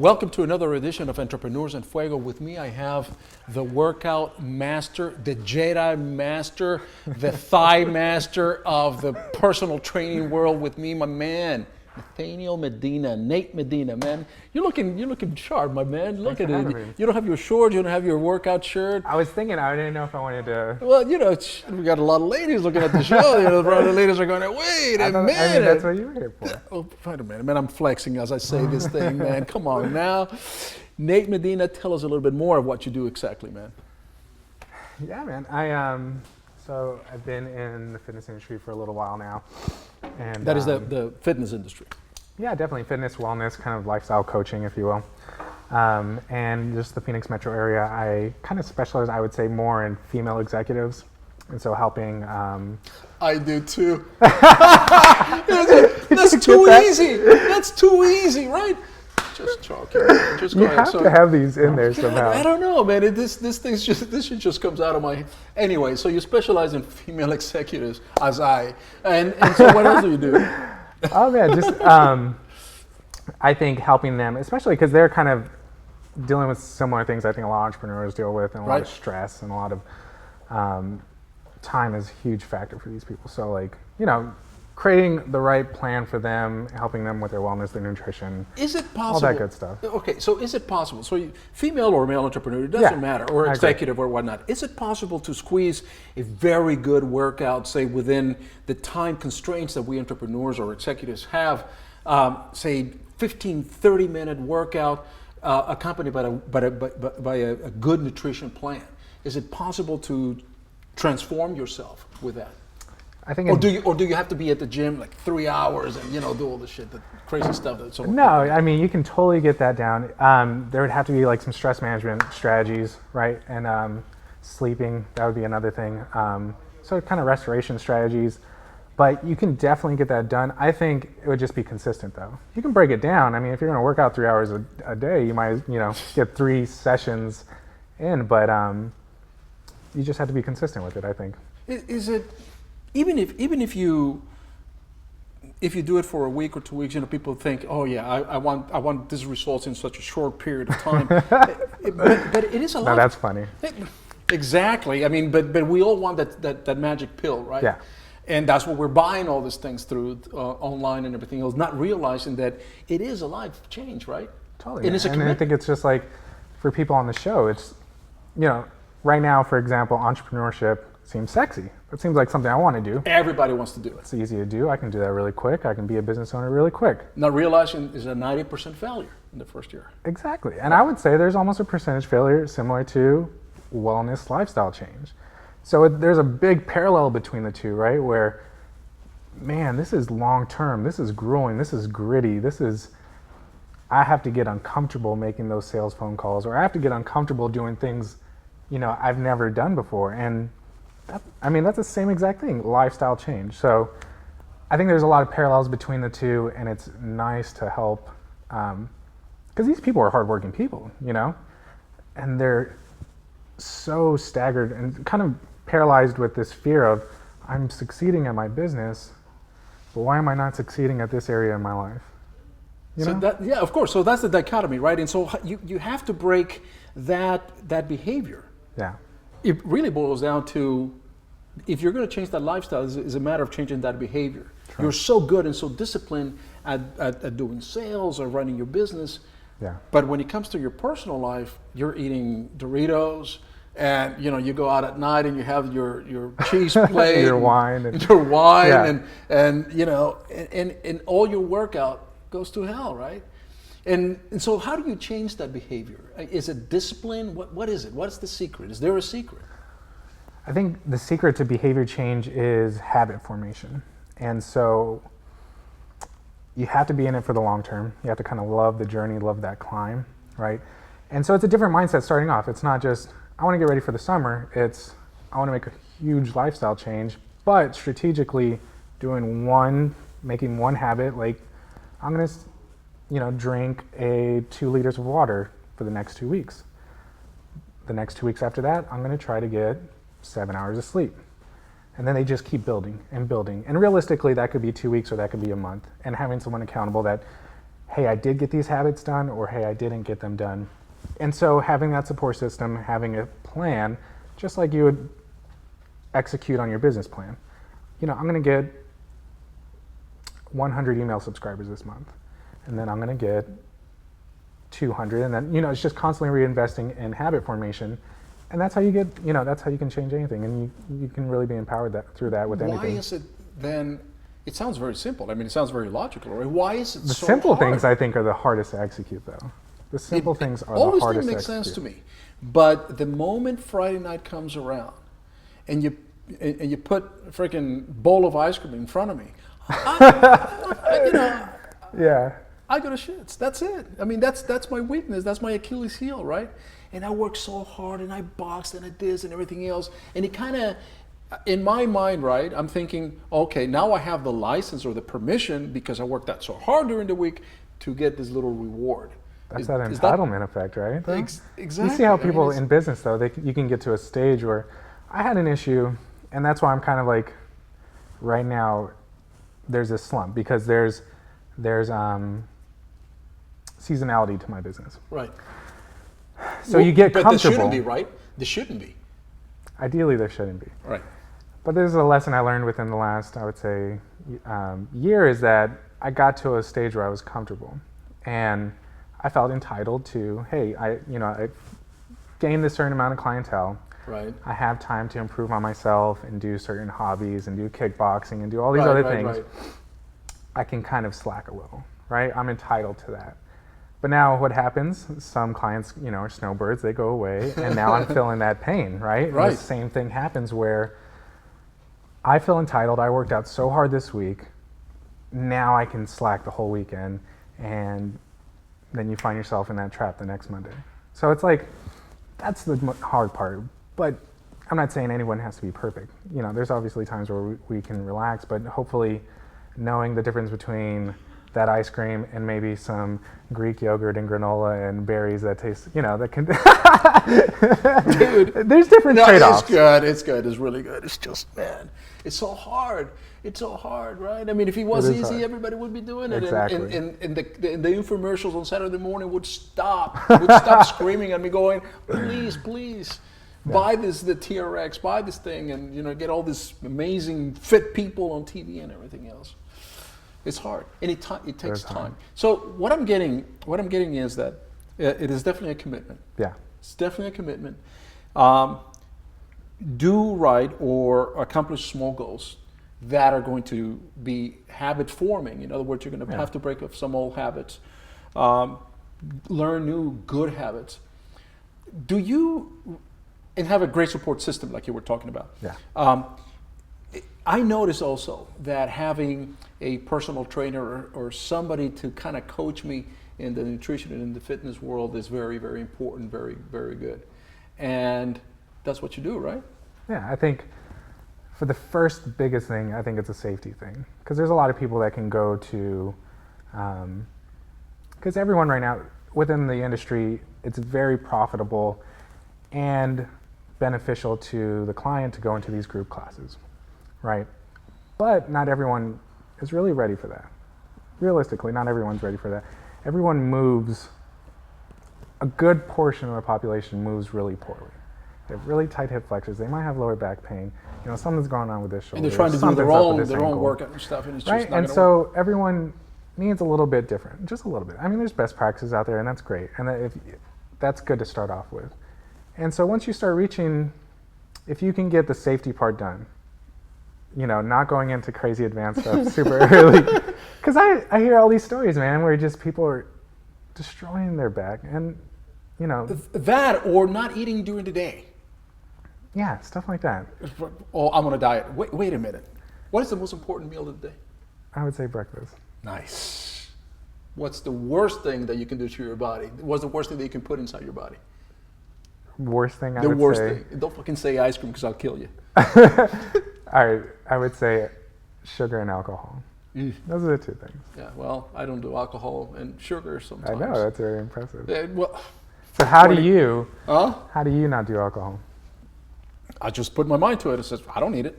Welcome to another edition of Entrepreneurs and Fuego. With me, I have the workout master, the Jedi master, the thigh master of the personal training world. With me, my man, Nathaniel Medina, Nate Medina, man. You're looking sharp, my man. Look at it. You don't have your shorts, you don't have your workout shirt. I was thinking, I didn't know if I wanted to. Well, we got a lot of ladies looking at the show. The ladies are going, wait a minute. I mean, that's what you were here for. Oh, wait a minute, man. I'm flexing as I say this thing, man. Come on now. Nate Medina, tell us a little bit more of what you do exactly, man. Yeah, man. So I've been in the fitness industry for a little while now. And that is the fitness industry. Yeah, definitely fitness, wellness, kind of lifestyle coaching, if you will. And just the Phoenix metro area, I kind of specialize, I would say, more in female executives. And so helping... I do too. That's too easy. That's too easy, right? Just talking. Just you have to have these in there somehow. I don't know, man. This shit just comes out of my. Anyway, so you specialize in female executives, as I, and so what else do you do? Oh man, just I think helping them, especially because they're kind of dealing with similar things I think a lot of entrepreneurs deal with, and a lot of stress and a lot of time is a huge factor for these people. So creating the right plan for them, helping them with their wellness, their nutrition. Is it possible? All that good stuff. Okay, so is it possible? So female or male entrepreneur, it doesn't matter, or executive or whatnot. Is it possible to squeeze a very good workout, say within the time constraints that we entrepreneurs or executives have, say 15, 30-minute workout accompanied by a good nutrition plan? Is it possible to transform yourself with that? I think or do you have to be at the gym like 3 hours and do all the shit, the crazy stuff that No, I mean you can totally get that down. There would have to be like some stress management strategies, right? And sleeping, that would be another thing. So kind of restoration strategies, but you can definitely get that done. I think it would just be consistent though. You can break it down. I mean, if you're going to work out 3 hours a day, you might get 3 sessions in, but you just have to be consistent with it, I think. Is it? Even if you do it for a week or 2 weeks, people think, oh yeah, I want these results in such a short period of time. but it is a lot. No, that's funny. Exactly. I mean, but we all want that magic pill, right? Yeah. And that's what we're buying all these things through online and everything else, not realizing that it is a life change, right? Totally. And I think it's just like for people on the show, it's right now, for example, entrepreneurship seems sexy. It seems like something I want to do. Everybody wants to do it. It's easy to do. I can do that really quick. I can be a business owner really quick. Not realizing is a 90% failure in the first year. Exactly. And I would say there's almost a percentage failure similar to wellness lifestyle change. So there's a big parallel between the two, right? Where, man, this is long term. This is grueling. This is gritty. I have to get uncomfortable making those sales phone calls, or I have to get uncomfortable doing things, I've never done before. And that's the same exact thing, lifestyle change. So I think there's a lot of parallels between the two, and it's nice to help, because these people are hardworking people, and they're so staggered and kind of paralyzed with this fear of, I'm succeeding at my business, but why am I not succeeding at this area in my life? Yeah, of course. So that's the dichotomy, right? And so you have to break that behavior. Yeah. It really boils down to, if you're going to change that lifestyle, it's a matter of changing that behavior. True. You're so good and so disciplined at doing sales or running your business. Yeah. But when it comes to your personal life, you're eating Doritos, and you go out at night and you have your cheese plate, your wine, and all your workout goes to hell, right? And so how do you change that behavior? Is it discipline? What is it? What's the secret? Is there a secret? I think the secret to behavior change is habit formation. And so you have to be in it for the long term. You have to kind of love the journey, love that climb, right? And so it's a different mindset starting off. It's not just, I want to get ready for the summer. It's, I want to make a huge lifestyle change, but strategically making one habit, like I'm going to drink 2 liters of water for the next 2 weeks. The next 2 weeks after that, I'm going to try to get 7 hours of sleep. And then they just keep building and building. And realistically, that could be 2 weeks or that could be a month. And having someone accountable that hey, I did get these habits done, or hey, I didn't get them done. And so having that support system, having a plan, just like you would execute on your business plan. You know, I'm going to get 100 email subscribers this month, and then I'm going to get 200, and then, you know, it's just constantly reinvesting in habit formation. And that's how you get, you know, that's how you can change anything, and you can really be empowered through that with anything. Why is it then? It sounds very simple. I mean, it sounds very logical. Right? Why is it the so simple hard? things I think are the hardest to execute, though. The simple things are all the these hardest things to make execute. sense to me, but the moment Friday night comes around, and you put a freaking bowl of ice cream in front of me, Yeah. I go to shits. That's it. I mean, that's my weakness. That's my Achilles heel, right? And I work so hard, and I boxed, and I this and everything else, and it kind of, in my mind, right, I'm thinking, okay, now I have the license or the permission because I worked out so hard during the week to get this little reward. That's that entitlement effect, right? Exactly. You see how people in business, though, you can get to a stage where I had an issue, and that's why I'm kind of like, right now, there's a slump because there's seasonality to my business. Right. So you get but comfortable. But there shouldn't be, right? There shouldn't be. Ideally, there shouldn't be. Right. But this is a lesson I learned within the last, I would say, year, is that I got to a stage where I was comfortable, and I felt entitled to, hey, I gained this certain amount of clientele. Right. I have time to improve on myself and do certain hobbies and do kickboxing and do all these other things. Right. I can kind of slack a little, right? I'm entitled to that. But now what happens, some clients, are snowbirds, they go away, and now I'm feeling that pain, right? Right. And the same thing happens where I feel entitled, I worked out so hard this week, now I can slack the whole weekend, and then you find yourself in that trap the next Monday. So it's like, that's the hard part. But I'm not saying anyone has to be perfect. There's obviously times where we can relax, but hopefully knowing the difference between that ice cream and maybe some Greek yogurt and granola and berries that taste, that can... Dude, there's different trade-offs. It's good, it's really good. It's just, man, it's so hard. It's so hard, right? I mean, if it was easy, hard. Everybody would be doing it. Exactly. And the infomercials on Saturday morning would stop screaming at me going, please, buy the TRX, buy this thing, and get all this amazing fit people on TV and everything else. It's hard, and it takes time. So what I'm getting is that it is definitely a commitment. Yeah, it's definitely a commitment. Do right or accomplish small goals that are going to be habit forming. In other words, you're going to have to break up some old habits, learn new good habits. And have a great support system like you were talking about. Yeah. I notice also that having a personal trainer or somebody to kind of coach me in the nutrition and in the fitness world is very, very important, very, very good. And that's what you do, right? Yeah, I think for the first biggest thing, I think it's a safety thing. Because there's a lot of people that can go to, because everyone right now within the industry, it's very profitable and beneficial to the client to go into these group classes, right? But not everyone is really ready for that. Realistically, not everyone's ready for that. Everyone moves, a good portion of the population moves really poorly. They have really tight hip flexors. They might have lower back pain. Something's going on with their shoulder. And they're trying to do their own workout and stuff, and it's just not and so work. Everyone needs a little bit different, just a little bit. I mean, there's best practices out there, and that's great, and that's good to start off with. And so once you start reaching, if you can get the safety part done, not going into crazy advanced stuff super early, because I hear all these stories, man, where just people are destroying their back, and that or not eating during the day. Yeah, stuff like that. Oh, I'm on a diet. Wait a minute. What is the most important meal of the day? I would say breakfast. Nice. What's the worst thing that you can do to your body? What's the worst thing that you can put inside your body? Worst thing the worst thing. Don't fucking say ice cream because I'll kill you. All right, I would say sugar and alcohol. Those are the two things. Yeah, well, I don't do alcohol and sugar sometimes. I know, that's very impressive. So how do you not do alcohol? I just put my mind to it. It says, I don't need it.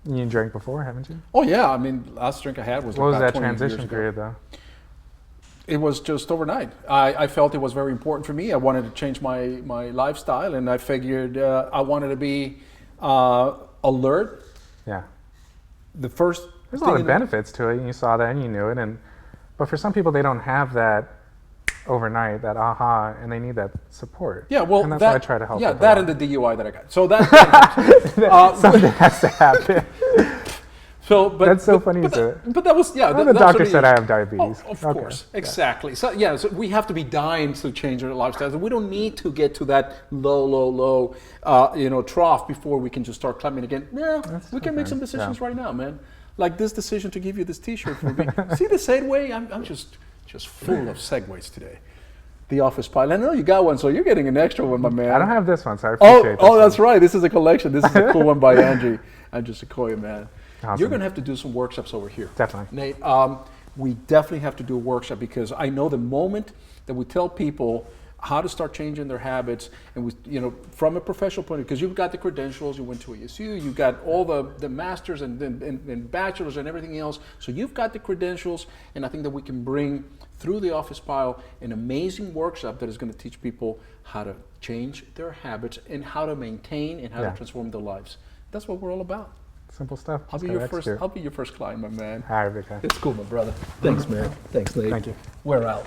You drank before, haven't you? Oh, yeah. I mean, last drink I had was what was about that 20 years transition ago. period, though? It was just overnight. I felt it was very important for me. I wanted to change my lifestyle, and I figured I wanted to be alert. Yeah. The first There's a lot of benefits to it, and you saw that and you knew it. But for some people, they don't have that overnight, that aha, and they need that support. Yeah, well, and that's what I try to help. Yeah, with that and the DUI that I got. So that something has to happen. So, but that's so funny. But that was the doctor said I have diabetes. Of course, exactly. So so we have to be dying to change our lifestyles. We don't need to get to that low, trough before we can just start climbing again. No, we can make some decisions right now, man. Like this decision to give you this T-shirt for me. See the segue? I'm just full of segues today. The office pile. I know you got one, so you're getting an extra one, my man. I don't have this one, so I appreciate it. Oh, that's right. This is a collection. This is a cool one by Andrew Sequoia, man. Awesome. You're going to have to do some workshops over here. Definitely. Nate, we definitely have to do a workshop because I know the moment that we tell people how to start changing their habits, and we, from a professional point of view, because you've got the credentials, you went to ASU, you got all the masters and bachelors and everything else, so you've got the credentials, and I think that we can bring through the office pile an amazing workshop that is going to teach people how to change their habits and how to maintain and how to transform their lives. That's what we're all about. Simple stuff. I'll be your first client, my man. All right, Vic. It's cool, my brother. Thanks, man. Thanks, Nate. Thank you. We're out.